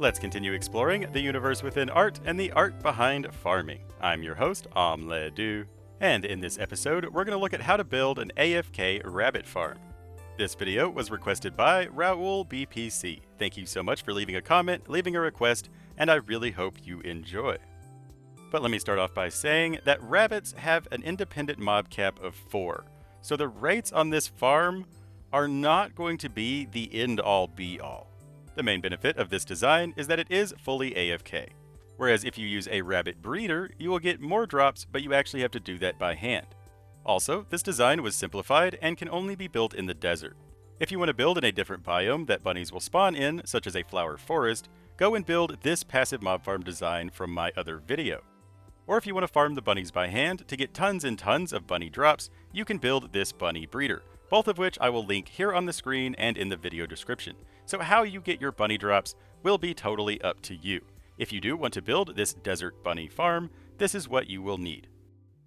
Let's continue exploring the universe within art and the art behind farming. I'm your host, OmLedu, and in this episode, we're going to look at how to build an AFK Rabbit farm. This video was requested by Raul BPC. Thank you so much for leaving a comment, leaving a request, and I really hope you enjoy. But let me start off by saying that rabbits have an independent mob cap of 4, so the rates on this farm are not going to be the end-all be-all. The main benefit of this design is that it is fully AFK, whereas if you use a rabbit breeder, you will get more drops, but you actually have to do that by hand. Also, this design was simplified and can only be built in the desert. If you want to build in a different biome that bunnies will spawn in, such as a flower forest, go and build this passive mob farm design from my other video. Or if you want to farm the bunnies by hand to get tons and tons of bunny drops, you can build this bunny breeder, both of which I will link here on the screen and in the video description. So how you get your bunny drops will be totally up to you. If you do want to build this desert bunny farm, this is what you will need.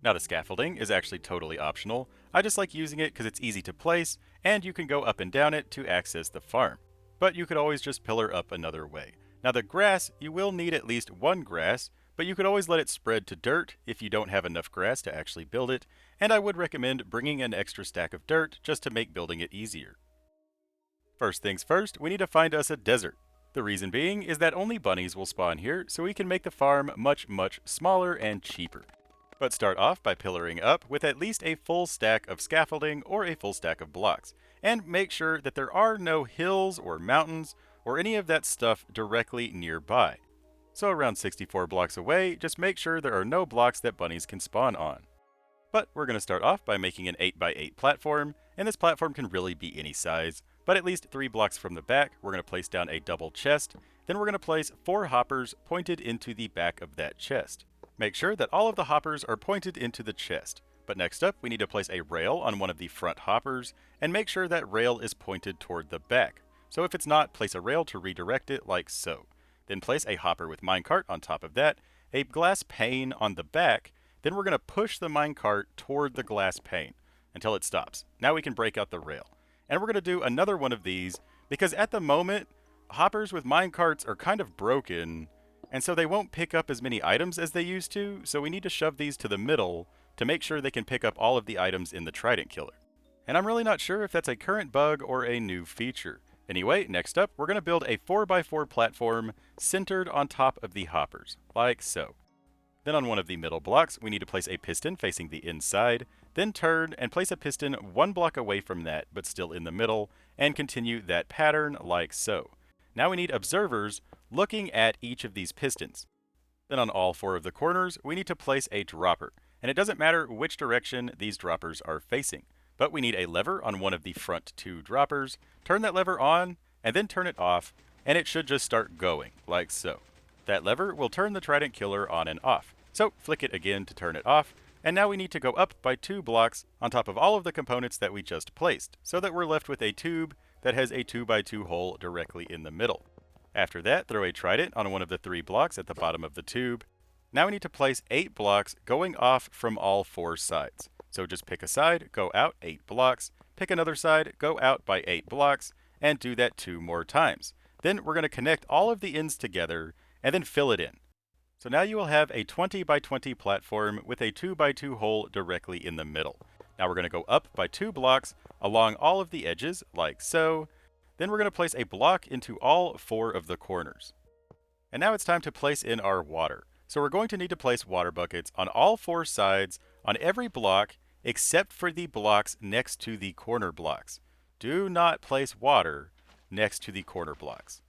Now the scaffolding is actually totally optional. I just like using it because it's easy to place, and you can go up and down it to access the farm. But you could always just pillar up another way. Now the grass, you will need at least one grass, but you could always let it spread to dirt if you don't have enough grass to actually build it, and I would recommend bringing an extra stack of dirt just to make building it easier. First things first, we need to find us a desert. The reason being is that only bunnies will spawn here, so we can make the farm much smaller and cheaper. But start off by pillaring up with at least a full stack of scaffolding or a full stack of blocks, and make sure that there are no hills or mountains or any of that stuff directly nearby. So around 64 blocks away, just make sure there are no blocks that bunnies can spawn on. But we're going to start off by making an 8x8 platform, and this platform can really be any size, but at least 3 blocks from the back, we're going to place down a double chest, then we're going to place 4 hoppers pointed into the back of that chest. Make sure that all of the hoppers are pointed into the chest, but next up we need to place a rail on one of the front hoppers, and make sure that rail is pointed toward the back. So if it's not, place a rail to redirect it like so. Then place a hopper with minecart on top of that, a glass pane on the back, then we're going to push the minecart toward the glass pane until it stops. Now we can break out the rail. And we're going to do another one of these because at the moment, hoppers with minecarts are kind of broken, and so they won't pick up as many items as they used to, so we need to shove these to the middle to make sure they can pick up all of the items in the trident killer. And I'm really not sure if that's a current bug or a new feature. Anyway, next up, we're going to build a 4x4 platform centered on top of the hoppers, like so. Then on one of the middle blocks, we need to place a piston facing the inside, then turn and place a piston 1 block away from that, but still in the middle, and continue that pattern like so. Now we need observers looking at each of these pistons. Then on all 4 of the corners, we need to place a dropper, and it doesn't matter which direction these droppers are facing. But we need a lever on one of the front 2 droppers, turn that lever on, and then turn it off, and it should just start going, like so. That lever will turn the trident killer on and off. So flick it again to turn it off, and now we need to go up by 2 blocks on top of all of the components that we just placed, so that we're left with a tube that has a 2x2 hole directly in the middle. After that, throw a trident on one of the 3 blocks at the bottom of the tube. Now we need to place 8 blocks going off from all 4 sides. So just pick a side, go out 8 blocks, pick another side, go out by 8 blocks, and do that 2 more times. Then we're going to connect all of the ends together and then fill it in. So now you will have a 20x20 platform with a 2x2 hole directly in the middle. Now we're going to go up by 2 blocks along all of the edges, like so. Then we're going to place a block into all 4 of the corners. And now it's time to place in our water. So we're going to need to place water buckets on all 4 sides on every block except for the blocks next to the corner blocks. Do not place water next to the corner blocks.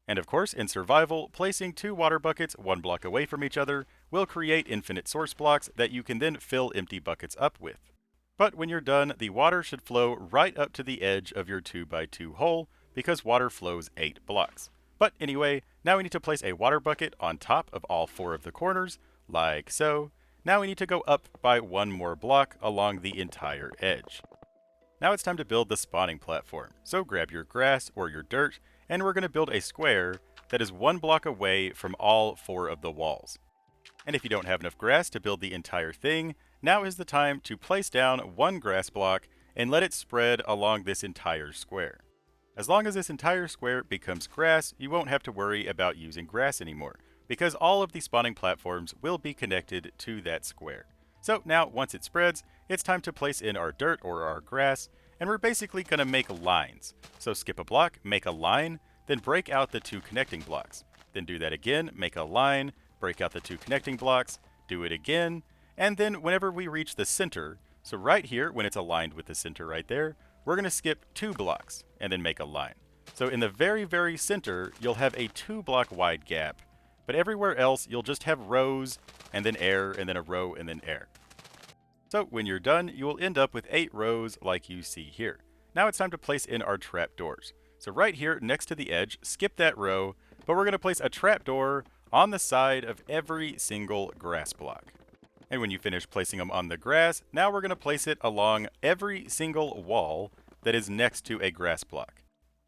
And of course, in survival, placing 2 water buckets 1 block away from each other will create infinite source blocks that you can then fill empty buckets up with. But when you're done, the water should flow right up to the edge of your 2x2 hole because water flows 8 blocks. But anyway, now we need to place a water bucket on top of all 4 of the corners, like so. Now we need to go up by 1 more block along the entire edge. Now it's time to build the spawning platform. So grab your grass or your dirt, and we're going to build a square that is 1 block away from all 4 of the walls. And if you don't have enough grass to build the entire thing, now is the time to place down 1 grass block and let it spread along this entire square. As long as this entire square becomes grass, you won't have to worry about using grass anymore, because all of the spawning platforms will be connected to that square. So now, once it spreads, it's time to place in our dirt or our grass, and we're basically going to make lines. So skip a block, make a line, then break out the 2 connecting blocks. Then do that again, make a line, break out the 2 connecting blocks, do it again, and then whenever we reach the center, so right here, when it's aligned with the center right there, we're going to skip 2 blocks and then make a line. So in the very, very center, you'll have a 2-block wide gap, but everywhere else, you'll just have rows, and then air, and then a row, and then air. So when you're done, you will end up with 8 rows like you see here. Now it's time to place in our trapdoors. So right here, next to the edge, skip that row, but we're going to place a trapdoor on the side of every single grass block. And when you finish placing them on the grass, now we're going to place it along every single wall that is next to a grass block,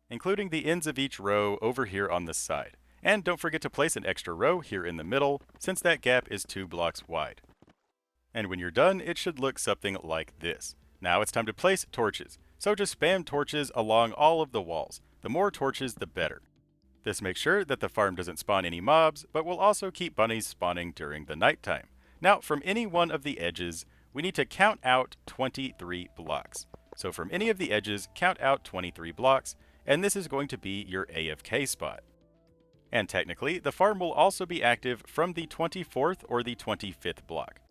including the ends of each row over here on this side. And don't forget to place an extra row here in the middle, since that gap is 2 blocks wide. And when you're done, it should look something like this. Now it's time to place torches. So just spam torches along all of the walls. The more torches, the better. This makes sure that the farm doesn't spawn any mobs, but will also keep bunnies spawning during the nighttime. Now, from any one of the edges, we need to count out 23 blocks. So from any of the edges, count out 23 blocks, and this is going to be your AFK spot. And technically, the farm will also be active from the 24th or the 25th block.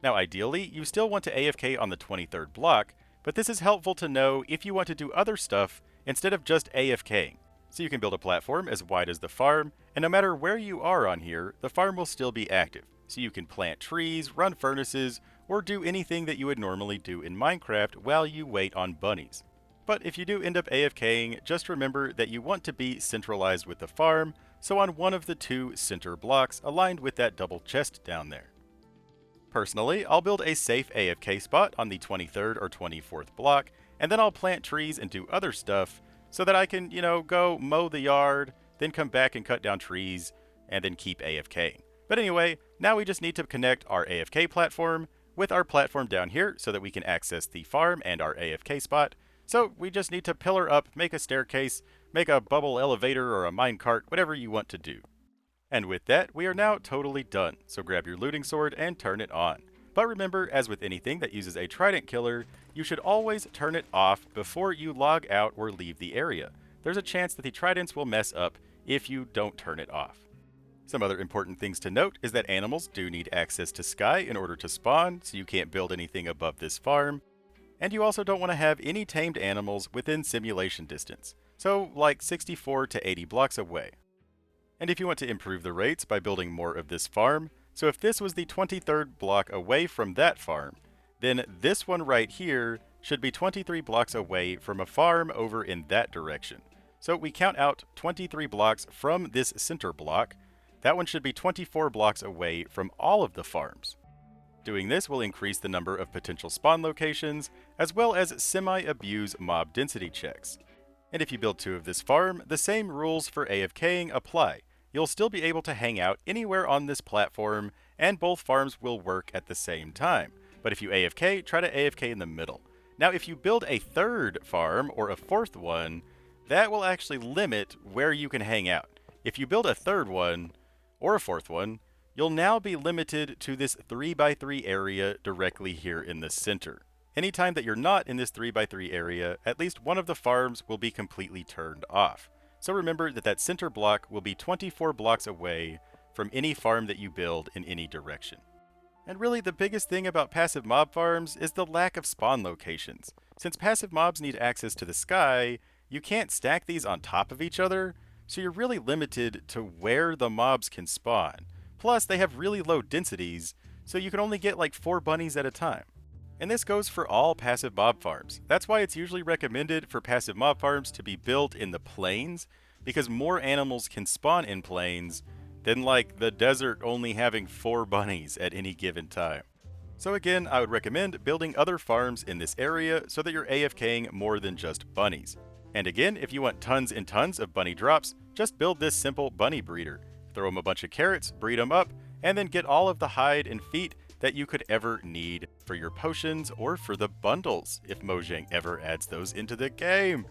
Now ideally, you still want to AFK on the 23rd block, but this is helpful to know if you want to do other stuff instead of just AFKing. So you can build a platform as wide as the farm, and no matter where you are on here, the farm will still be active. So you can plant trees, run furnaces, or do anything that you would normally do in Minecraft while you wait on bunnies. But if you do end up AFKing, just remember that you want to be centralized with the farm, so on one of the 2 center blocks aligned with that double chest down there. Personally, I'll build a safe AFK spot on the 23rd or 24th block, and then I'll plant trees and do other stuff so that I can, go mow the yard, then come back and cut down trees, and then keep AFKing. But anyway, now we just need to connect our AFK platform with our platform down here so that we can access the farm and our AFK spot. So we just need to pillar up, make a staircase, make a bubble elevator or a minecart, whatever you want to do. And with that, we are now totally done, so grab your looting sword and turn it on. But remember, as with anything that uses a trident killer, you should always turn it off before you log out or leave the area. There's a chance that the tridents will mess up if you don't turn it off. Some other important things to note is that animals do need access to sky in order to spawn, so you can't build anything above this farm. And you also don't want to have any tamed animals within simulation distance, so like 64 to 80 blocks away. And if you want to improve the rates by building more of this farm, so if this was the 23rd block away from that farm, then this one right here should be 23 blocks away from a farm over in that direction. So we count out 23 blocks from this center block. That one should be 24 blocks away from all of the farms. Doing this will increase the number of potential spawn locations, as well as semi-abuse mob density checks. And if you build 2 of this farm, the same rules for AFKing apply. You'll still be able to hang out anywhere on this platform, and both farms will work at the same time. But if you AFK, try to AFK in the middle. Now, if you build a 3rd farm, or a 4th one, that will actually limit where you can hang out. If you build a 3rd one, or a 4th one, you'll now be limited to this 3x3 area directly here in the center. Anytime that you're not in this 3x3 area, at least one of the farms will be completely turned off. So remember that that center block will be 24 blocks away from any farm that you build in any direction. And really the biggest thing about passive mob farms is the lack of spawn locations. Since passive mobs need access to the sky, you can't stack these on top of each other, so you're really limited to where the mobs can spawn. Plus, they have really low densities, so you can only get like 4 bunnies at a time. And this goes for all passive mob farms. That's why it's usually recommended for passive mob farms to be built in the plains, because more animals can spawn in plains than like the desert only having 4 bunnies at any given time. So again, I would recommend building other farms in this area so that you're AFKing more than just bunnies. And again, if you want tons and tons of bunny drops, just build this simple bunny breeder. Throw them a bunch of carrots, breed them up, and then get all of the hide and feet that you could ever need for your potions or for the bundles, if Mojang ever adds those into the game.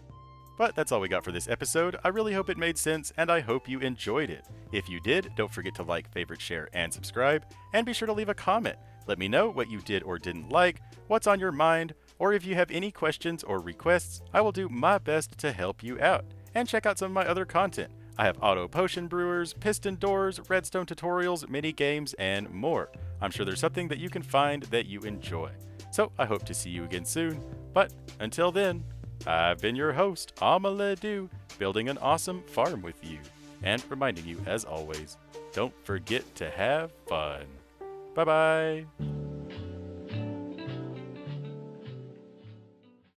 But that's all we got for this episode. I really hope it made sense, and I hope you enjoyed it. If you did, don't forget to like, favorite, share, and subscribe, and be sure to leave a comment. Let me know what you did or didn't like, what's on your mind, or if you have any questions or requests, I will do my best to help you out. And check out some of my other content. I have auto potion brewers, piston doors, redstone tutorials, mini games, and more. I'm sure there's something that you can find that you enjoy. So I hope to see you again soon. But until then, I've been your host, OmLedu, building an awesome farm with you. And reminding you, as always, don't forget to have fun. Bye-bye.